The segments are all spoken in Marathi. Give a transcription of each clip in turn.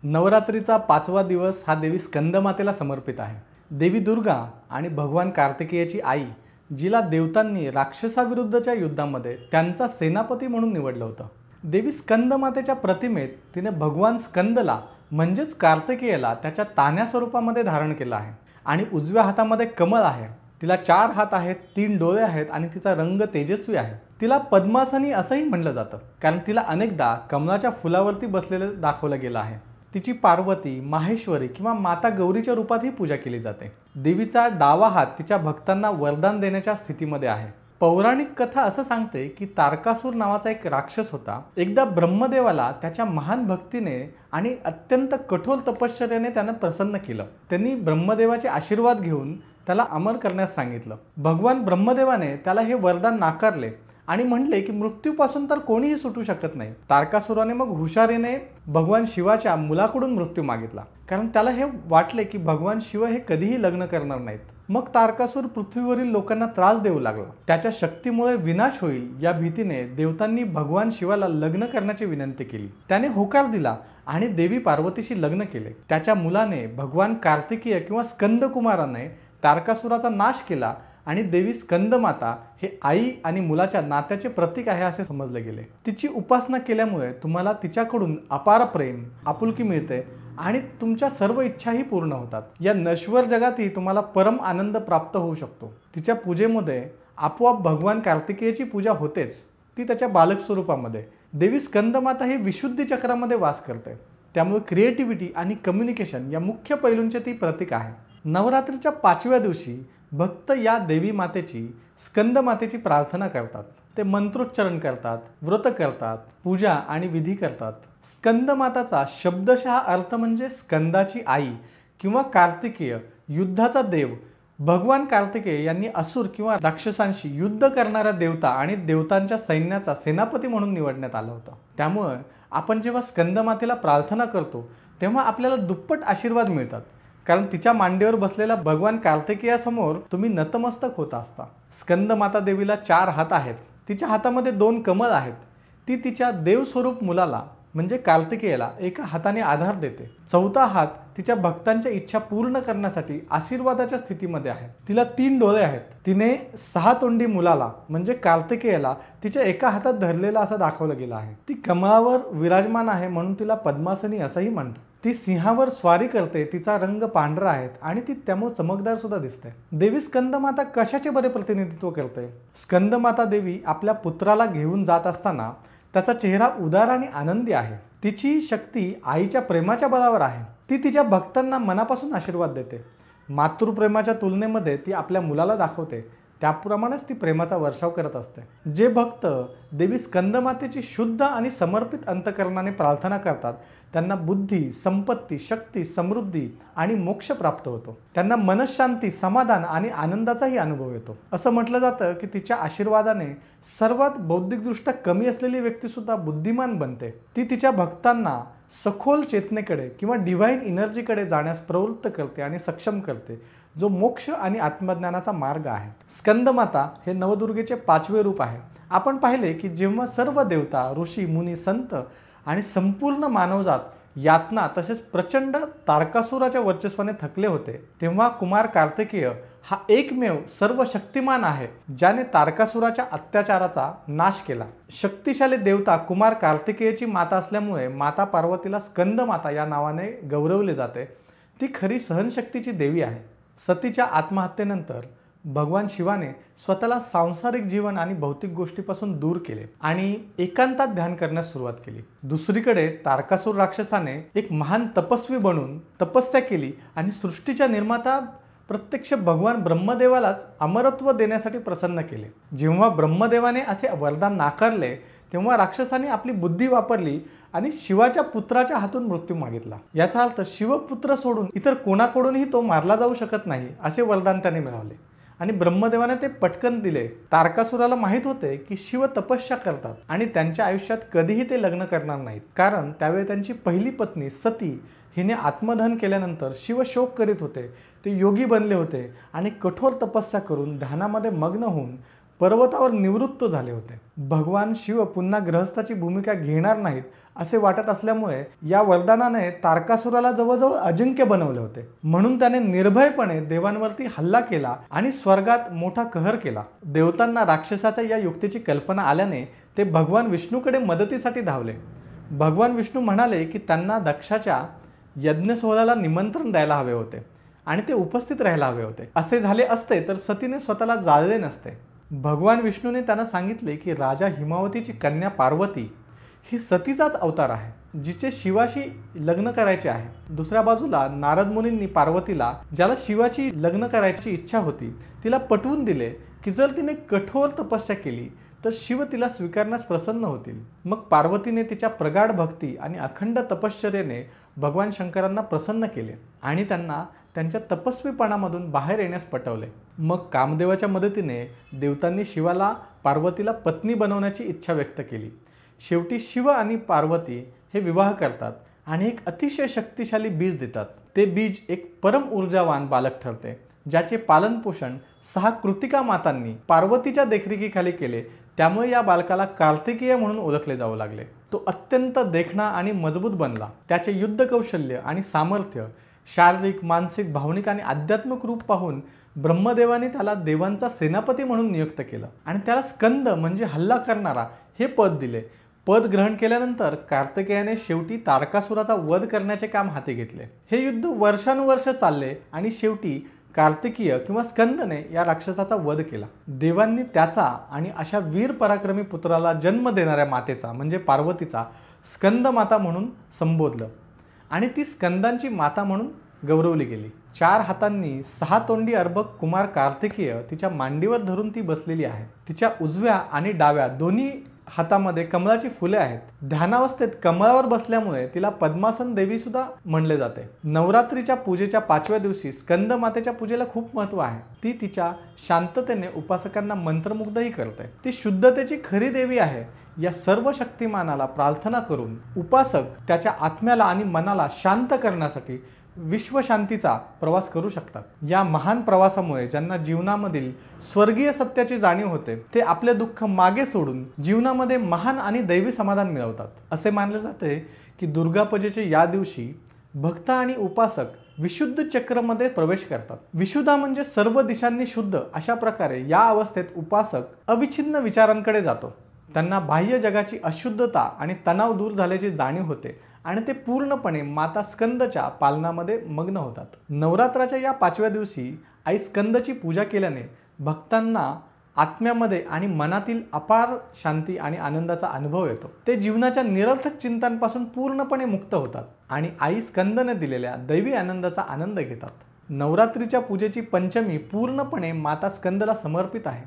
नवरात्रीचा 5वा दिवस हा देवी स्कंदमातेला समर्पित आहे। देवी दुर्गा आणि भगवान कार्तिकेयाची आई, जिला देवतांनी राक्षसाविरुद्धच्या युद्धामध्ये त्यांचा सेनापती म्हणून निवडलं होतं। देवी स्कंदमातेच्या प्रतिमेत तिने भगवान स्कंदला म्हणजेच कार्तिकेयाला त्याच्या तान्या स्वरूपामध्ये धारण केलं आहे आणि उजव्या हातामध्ये कमळ आहे। तिला 4 हात आहेत, 3 डोळे आहेत आणि तिचा रंग तेजस्वी आहे। तिला पद्मासनी असंही म्हणलं जातं कारण तिला अनेकदा कमळाच्या फुलावरती बसलेलं दाखवलं गेलं आहे। तिची पार्वती, माहेश्वरी किंवा माता गौरीच्या रूपातही पूजा केली जाते। देवीचा डावा हात तिच्या भक्तांना वरदान देण्याच्या स्थितीमध्ये आहे। पौराणिक कथा असं सांगते की तारकासूर नावाचा एक राक्षस होता। एकदा ब्रह्मदेवाला त्याच्या महान भक्तीने आणि अत्यंत कठोर तपश्चर्याने त्याने प्रसन्न केलं। त्यांनी ब्रह्मदेवाचे आशीर्वाद घेऊन त्याला अमर करण्यास सांगितलं। भगवान ब्रह्मदेवाने त्याला हे वरदान नाकारले आणि म्हणले की मृत्यूपासून तर कोणीही सुटू शकत नाही। तारकासुराने मग हुशारीने भगवान शिवाच्या मुलाकडून मृत्यू मागितला कारण त्याला हे वाटले की भगवान शिव हे कधीही लग्न करणार नाहीत। मग तारकासूर पृथ्वीवरील लोकांना त्रास देऊ लागला। त्याच्या शक्तीमुळे विनाश होईल या भीतीने देवतांनी भगवान शिवाला लग्न करण्याची विनंती केली। त्याने होकार दिला आणि देवी पार्वतीशी लग्न केले। त्याच्या मुलाने भगवान कार्तिकेय किंवा स्कंदकुमाराने तारकासुराचा नाश केला आणि देवी स्कंदमाता हे आई आणि मुलाच्या नात्याचे प्रतीक आहे असे समजले गेले। तिची उपासना केल्यामुळे तुम्हाला तिच्याकडून अपार प्रेम, आपुलकी मिळते आणि तुमच्या सर्व इच्छाही पूर्ण होतात। या नश्वर जगातही तुम्हाला परम आनंद प्राप्त होऊ शकतो। तिच्या पूजेमध्ये आपोआप भगवान कार्तिकेयाची पूजा होतेच, ती त्याच्या बालक स्वरूपामध्ये। देवी स्कंदमाता ही विशुद्धी चक्रामध्ये वास करते, त्यामुळे क्रिएटिव्हिटी आणि कम्युनिकेशन या मुख्य पैलूंचे ती प्रतीक आहे। नवरात्रीच्या 5व्या दिवशी भक्त या देवी मातेची, स्कंद मातेची प्रार्थना करतात। ते मंत्रोच्चारण करतात, व्रत करतात, पूजा आणि विधी करतात। स्कंद माताचा शब्दशः अर्थ म्हणजे स्कंदाची आई किंवा कार्तिकेय, युद्धाचा देव। भगवान कार्तिकेय यांनी असुर किंवा राक्षसांशी युद्ध करणाऱ्या देवता आणि देवतांच्या सैन्याचा सेनापती म्हणून निवडण्यात आलं होतं। त्यामुळे आपण जेव्हा स्कंद मातेला प्रार्थना करतो तेव्हा आपल्याला दुप्पट आशीर्वाद मिळतात कारण तिच्या मांडीवर बसलेल्या भगवान कार्तिकेयासमोर तुम्ही नतमस्तक होता असता। स्कंद माता देवीला 4 हात आहेत। तिच्या हातामध्ये 2 कमळ आहेत। ती तिच्या देवस्वरूप मुलाला म्हणजे कार्तिकेयाला एका हाताने आधार देते। 4था हात तिच्या भक्तांच्या इच्छा पूर्ण करण्यासाठी आशीर्वादाच्या स्थितीमध्ये आहे। तिला 3 डोळे आहेत। तिने 6 तोंडी मुलाला म्हणजे कार्तिकेयाला तिच्या एका हातात धरलेला असं दाखवलं गेलं आहे। ती कमळावर विराजमान आहे म्हणून तिला पद्मासनी असंही म्हणतात। ती सिंहावर स्वारी करते, तिचा रंग पांढरा आहे आणि ती त्यामुळे चमकदार सुद्धा दिसते। देवी स्कंदमाता कशाचे बरे प्रतिनिधित्व करते? स्कंदमाता देवी आपल्या पुत्राला घेऊन जात असताना त्याचा चेहरा उदार आणि आनंदी आहे। तिची शक्ती आईच्या प्रेमाच्या बळावर आहे। ती तिच्या भक्तांना मनापासून आशीर्वाद देते। मातृप्रेमाच्या तुलनेमध्ये ती आपल्या मुलाला दाखवते, त्याप्रमाणेच ती प्रेमाचा वर्षाव करत असते। जे भक्त देवी स्कंदमातेची शुद्ध आणि समर्पित अंतकरणाने प्रार्थना करतात त्यांना बुद्धी, संपत्ती, शक्ती, समृद्धी आणि मोक्ष प्राप्त होतो। त्यांना मनशांती, समाधान आणि आनंदाचाही अनुभव येतो। असं म्हटलं जातं की तिच्या आशीर्वादाने सर्वात बौद्धिकदृष्ट्या कमी असलेली व्यक्ती सुद्धा बुद्धिमान बनते। ती तिच्या भक्तांना सखोल चेतनेकडे किंवा डिव्हाइन एनर्जीकडे जाण्यास प्रवृत्त करते आणि सक्षम करते, जो मोक्ष आणि आत्मज्ञानाचा मार्ग आहे। स्कंदमाता हे नवदुर्गेचे 5वे रूप आहे। आपण पाहिले की जेव्हा सर्व देवता, ऋषी, मुनी, संत आणि संपूर्ण मानवजात यातना तसेच प्रचंड तारकासुराच्या वर्चस्वाने थकले होते, तेव्हा कुमार कार्तिकेय हा एकमेव सर्व शक्तिमान आहे ज्याने तारकासुराच्या अत्याचाराचा नाश केला। शक्तिशाली देवता कुमार कार्तिकेयची माता असल्यामुळे माता पार्वतीला स्कंदमाता या नावाने गौरवले जाते। ती खरी सहनशक्तीची देवी आहे। सतीच्या आत्महत्येनंतर भगवान शिवाने स्वतःला सांसारिक जीवन आणि भौतिक गोष्टीपासून दूर केले आणि एकांतात ध्यान करण्यास सुरुवात केली। दुसरीकडे तारकासूर राक्षसाने एक महान तपस्वी बनून तपस्या केली आणि सृष्टीच्या निर्माता प्रत्यक्ष भगवान ब्रह्मदेवालाच अमरत्व देण्यासाठी प्रसन्न केले। जेव्हा ब्रह्मदेवाने असे वरदान नाकारले तेव्हा राक्षसाने आपली बुद्धी वापरली आणि शिवाच्या पुत्राच्या हातून मृत्यू मागितला। याचा अर्थ शिवपुत्र सोडून इतर कोणाकडूनही तो मारला जाऊ शकत नाही असे वरदान त्याने मिळवले आणि ब्रह्मदेवाने ते पटकन दिले। तारकासुराला माहित होते की शिव तपस्या करतात आणि त्यांच्या आयुष्यात कधीही ते लग्न करणार नाहीत कारण त्यावेळी त्यांची पहिली पत्नी सती हिने आत्मदहन केल्यानंतर शिव शोक करीत होते। ते योगी बनले होते आणि कठोर तपस्या करून ध्यानामध्ये मग्न होऊन पर्वतावर निवृत्त झाले होते. भगवान शिव पुन्हा ग्रहस्थाची भूमिका घेणार नाहीत असे वाटत असल्यामुळे या वरदानाने तारकासुराला जवळजवळ अजिंक्य बनवले होते. म्हणून त्याने निर्भयपणे देवांवरती हल्ला केला आणि स्वर्गात मोठा कहर केला. देवतांना राक्षसाच्या या युक्तीची कल्पना आल्याने ते भगवान विष्णूकडे मदतीसाठी धावले. भगवान विष्णू म्हणाले की त्यांना दक्षाच्या यज्ञ सोहळ्याला निमंत्रण द्यायला हवे होते आणि ते उपस्थित राहायला हवे होते. असे झाले असते तर सतीने स्वतःला जाळले नसते. भगवान विष्णूने त्यांना सांगितले की राजा हिमावतीची कन्या पार्वती ही सतीचाच अवतार आहे, जिचे शिवाशी लग्न करायचे आहे. दुसऱ्या बाजूला नारद मुनींनी पार्वतीला, ज्याला शिवाची लग्न करायची इच्छा होती, तिला पटवून दिले की जर तिने कठोर तपस्या केली तर शिव तिला स्वीकारण्यास प्रसन्न होतील. मग पार्वतीने तिच्या प्रगाढ भक्ती आणि अखंड तपश्चर्येने भगवान शंकरांना प्रसन्न केले आणि त्यांना त्यांच्या तपस्वीपणामधून बाहेर येण्यास पटवले. मग कामदेवाच्या मदतीने देवतांनी शिवाला पार्वतीला पत्नी बनवण्याची इच्छा व्यक्त केली. शेवटी शिव आणि पार्वती हे विवाह करतात आणि एक अतिशय शक्तिशाली बीज देतात. ते बीज एक परम ऊर्जावान बालक ठरते, ज्याचे पालनपोषण 6 कृतिका मातांनी पार्वतीच्या देखरेखीखाली केले. त्यामुळे या बालकाला कार्तिकेय म्हणून ओळखले जाऊ लागले. तो अत्यंत देखणा आणि मजबूत बनला. त्याचे युद्ध कौशल्य आणि सामर्थ्य, शारीरिक, मानसिक, भावनिक आणि आध्यात्मिक रूप पाहून ब्रह्मदेवाने त्याला देवांचा सेनापती म्हणून नियुक्त केलं आणि त्याला स्कंद म्हणजे हल्ला करणारा हे पद दिले. पद ग्रहण केल्यानंतर कार्तिकेयाने शेवटी तारकासुराचा वध करण्याचे काम हाती घेतले. हे युद्ध वर्षानुवर्ष चालले आणि शेवटी कार्तिकीय किंवा स्कंदने या राक्षसाचा वध केला. देवांनी त्याचा आणि अशा वीर पराक्रमी पुत्राला जन्म देणाऱ्या मातेचा म्हणजे पार्वतीचा स्कंद माता म्हणून संबोधलं आणि ती स्कंदांची माता म्हणून गौरवली गेली. 4 हातांनी 6 तोंडी अर्भक कुमार कार्तिकेय तिच्या मांडीवर धरून ती बसलेली आहे. तिच्या उजव्या आणि डाव्या दोन्ही हातामध्ये कमळाची फुले आहेत. ध्यानावस्थेत कमळावर बसल्यामुळे तिला पद्मासन देवी सुद्धा म्हणले जाते. नवरात्रीच्या पूजेच्या 5व्या दिवशी स्कंद मातेच्या पूजेला खूप महत्त्व आहे. ती तिच्या शांततेने उपासकांना मंत्रमुग्धही करते. ती शुद्धतेची खरी देवी आहे. या सर्व शक्तिमानाला प्रार्थना करून उपासक त्याच्या आत्म्याला आणि मनाला शांत करण्यासाठी विश्वशांतीचा प्रवास करू शकतात. या महान प्रवासामुळे ज्यांना जीवनामधील स्वर्गीय सत्याची जाणीव होते ते आपले दुःख मागे सोडून जीवनामध्ये महान आणि दैवी समाधान मिळवतात. असे मानले जाते की दुर्गापूजेच्या या दिवशी भक्त आणि उपासक विशुद्ध चक्रमध्ये प्रवेश करतात. विशुद्धा म्हणजे सर्व दिशांनी शुद्ध. अशा प्रकारे या अवस्थेत उपासक अविच्छिन्न विचारांकडे जातो. त्यांना बाह्य जगाची अशुद्धता आणि तणाव दूर झाल्याची जाणीव होते आणि ते पूर्णपणे माता स्कंदच्या पालनामध्ये मग्न होतात. नवरात्राच्या या 5व्या दिवशी आई स्कंदची पूजा केल्याने भक्तांना आत्म्यामध्ये आणि मनातील अपार शांती आणि आनंदाचा अनुभव येतो. ते जीवनाच्या निरर्थक चिंतांपासून पूर्णपणे मुक्त होतात आणि आई स्कंदने दिलेल्या दैवी आनंदाचा आनंद घेतात. नवरात्रीच्या पूजेची पंचमी पूर्णपणे माता स्कंदला समर्पित आहे,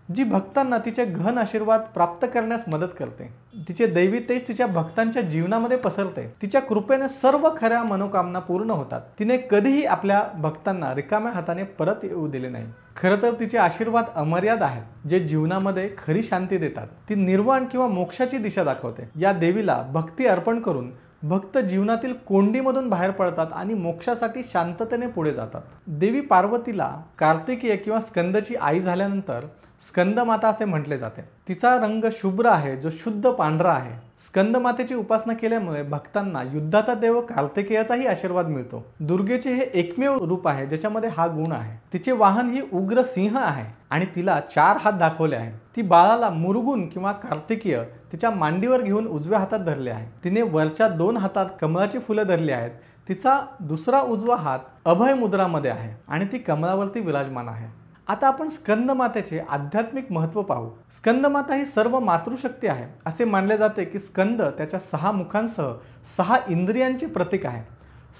जी भक्तांना तिचे घन आशीर्वाद प्राप्त करण्यास मदत करते. तिचे दैवी तेज तिच्या भक्तांच्या जीवनामध्ये पसरते. तिच्या कृपेने सर्व खऱ्या मनोकामना पूर्ण होतात. तिने कधीही आपल्या भक्तांना रिकाम्या हाताने परत येऊ दिले नाही. खरं तर तिचे आशीर्वाद अमर्याद आहेत, जे जीवनामध्ये खरी शांती देतात. ती निर्वाण किंवा मोक्षाची दिशा दाखवते. या देवीला भक्ती अर्पण करून भक्त जीवनातील कोंडीमधून बाहेर पडतात आणि मोक्षासाठी शांततेने पुढे जातात. देवी पार्वतीला कार्तिकेय किंवा स्कंदची आई झाल्यानंतर स्कंदमाता असे म्हटले जाते. तिचा रंग शुभ्र आहे, जो शुद्ध पांढरा आहे. स्कंदमातेची उपासना केल्यामुळे भक्तांना युद्धाचा देव कार्तिकेयाचाही आशीर्वाद मिळतो. दुर्गेचे हे एकमेव रूप आहे ज्याच्यामध्ये हा गुण आहे. तिचे वाहन ही उग्र सिंह आहे आणि तिला 4 हात दाखवले आहेत. ती बाळाला मुरुगुन किंवा कार्तिकेय तिच्या मांडीवर घेऊन उजव्या हातात धरले आहे. तिने वरच्या 2 हातात कमळाची फुले धरली आहेत. तिचा दुसरा उजवा हात अभय मुद्रामध्ये आहे आणि ती कमळावरती विराजमान आहे. आता आपण स्कंदमातेचे आध्यात्मिक महत्त्व पाहू. स्कंदमाता ही सर्व मातृशक्ती आहे. असे मानले जाते की स्कंद त्याच्या 6 मुखांसह 6 इंद्रियांचे प्रतीक आहे.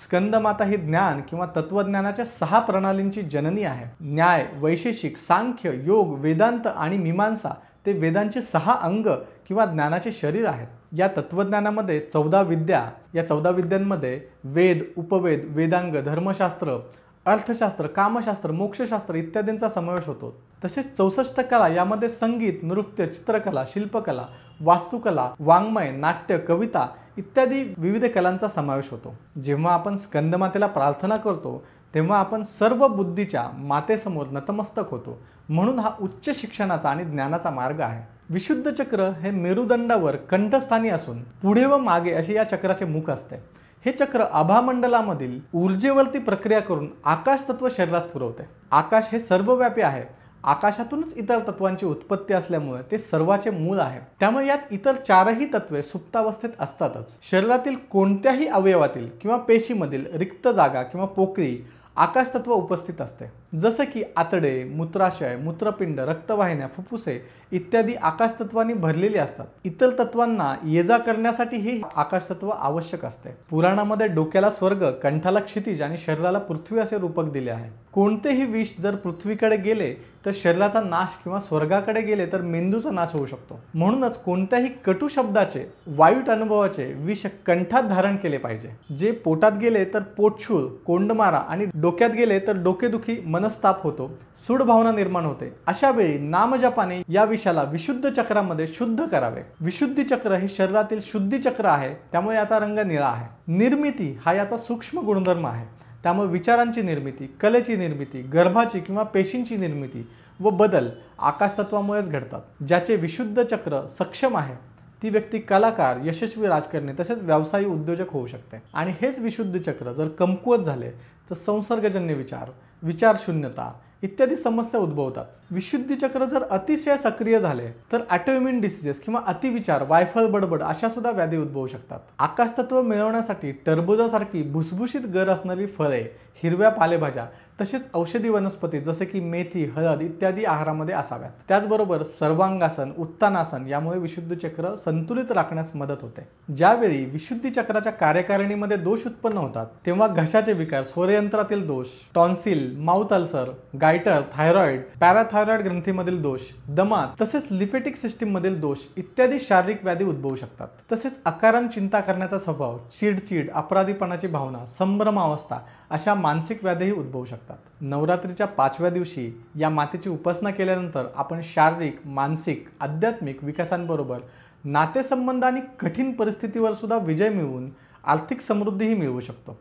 स्कंदमाता ही ज्ञान किंवा तत्वज्ञानाच्या 6 प्रणालींची जननी आहे. न्याय, वैशेषिक, सांख्य, योग, वेदांत आणि मीमांसा ते वेदांचे 6 अंग किंवा ज्ञानाचे शरीर आहेत. या तत्वज्ञानामध्ये 14 विद्या, या 14 विद्यांमध्ये वेद, उपवेद, वेदांग, धर्मशास्त्र, अर्थशास्त्र, कामशास्त्र, मोक्षशास्त्र इत्यादींचा समावेश होतो. तसेच 64 कला, यामध्ये संगीत, नृत्य, चित्रकला, शिल्पकला, वास्तुकला, वाङ्मय, नाट्य, कविता इत्यादी विविध कलांचा समावेश होतो. जेव्हा आपण स्कंदमातेला प्रार्थना करतो तेव्हा आपण सर्व बुद्धीच्या मातेसमोर नतमस्तक होतो। म्हणून हा उच्च शिक्षणाचा आणि ज्ञानाचा मार्ग आहे। विशुद्ध चक्र हे मेरुदंडावर कंठस्थानी असून पुढे व मागे असे या चक्राचे मुख असते। हे चक्र आभामंडलामधील ऊर्जेवरती प्रक्रिया करून आकाश तत्व शरीरास पुरवते। आकाश हे सर्वव्यापी आहे। आकाशातूनच इतर तत्वांची उत्पत्ती असल्यामुळे ते सर्वाचे मूळ आहे। त्यामुळे यात इतर चारही तत्वे सुप्तावस्थेत असतातच। शरीरातील कोणत्याही अवयवातील किंवा पेशीमधील रिक्त जागा किंवा पोकळी आकाश तत्व उपस्थित असते। जसे की आतडे, मूत्राशय, मूत्रपिंड, रक्तवाहिन्या, फुफ्फुसे इत्यादी आकाश तत्वांनी भरलेली असतात। इतर तत्वांना ये-जा करण्यासाठी हे आकाश तत्व आवश्यक असते। पुराणामध्ये डोक्याला स्वर्ग, कंठाला क्षितिज आणि शरीराला पृथ्वी असे रूपक दिले आहे। कोणतेही विष जर पृथ्वीकडे गेले तर शरीराचा नाश किंवा स्वर्गाकडे गेले तर मेंदूचा नाश होऊ शकतो। म्हणूनच कोणत्याही कटू शब्दाचे, वाईट अनुभवाचे विष कंठात धारण केले पाहिजे। जे पोटात गेले तर पोटशूळ, कोंडमारा आणि डोक्यात गेले तर डोकेदुखी, मनस्ताप होतो, सूड भावना निर्माण होते। अशा वेळी नामजपाने या विषाला विशुद्ध चक्रामध्ये शुद्ध करावे। विशुद्धी चक्र हे शरीरातील शुद्धी चक्र आहे, त्यामुळे याचा रंग निळा आहे। निर्मिती हा याचा सूक्ष्म गुणधर्म आहे। त्यामुळे विचारांची निर्मिती, कलेची निर्मिती, गर्भाची किंवा पेशींची निर्मिती व बदल आकाश तत्वामुळेच घडतात। ज्याचे विशुद्ध चक्र सक्षम आहे ती व्यक्ती कलाकार, यशस्वी राजकारणी तसेच व्यवसायी उद्योजक होऊ शकते। आणि हेच विशुद्ध चक्र जर कमकुवत झाले तर संसर्गजन्य विचार, विचारशून्यता इत्यादी समस्या उद्भवतात। विशुद्धी चक्र जर अतिशय सक्रिय झाले तर ऑटोइम्यून डिसीजेस किंवा अतिविचार, वायफळ बडबड अशा सुद्धा व्याधी उद्भवू शकतात। आकाश तत्व मिळवण्यासाठी टरबुजासारखी भुसभुशीत गर असणारी फळे, हिरव्या पालेभाज्या तसेच औषधी वनस्पती जसे की मेथी, हळद इत्यादी आहारामध्ये असाव्यात। त्याचबरोबर सर्वांगासन, उत्तानासन यामुळे विशुद्ध चक्र संतुलित राखण्यास मदत होते। ज्यावेळी विशुद्धी चक्राच्या कार्यकारिणीमध्ये दोष उत्पन्न होतात तेव्हा घशाचे विकार, स्वरयंत्रातील दोष, tonsil, mouth ulcer, goitre, thyroid, parathyroid ग्रंथीमधील दोष, दमा तसेच लिफेटिक सिस्टीम मधील दोष इत्यादी शारीरिक व्याधी उद्भवू शकतात। तसेच अकारण चिंता करण्याचा स्वभाव, चिडचिड, अपराधीपणाची भावना, संभ्रमावस्था अशा मानसिक व्याधीही उद्भवू शकतात। नवरात्रीच्या 5व्या दिवशी या मातेची उपासना केल्यानंतर आपण शारीरिक, मानसिक, आध्यात्मिक विकासांबरोबर नातेसंबंध आणि कठीण परिस्थितीवर सुद्धा विजय मिळवून आर्थिक समृद्धीही मिळवू शकतो।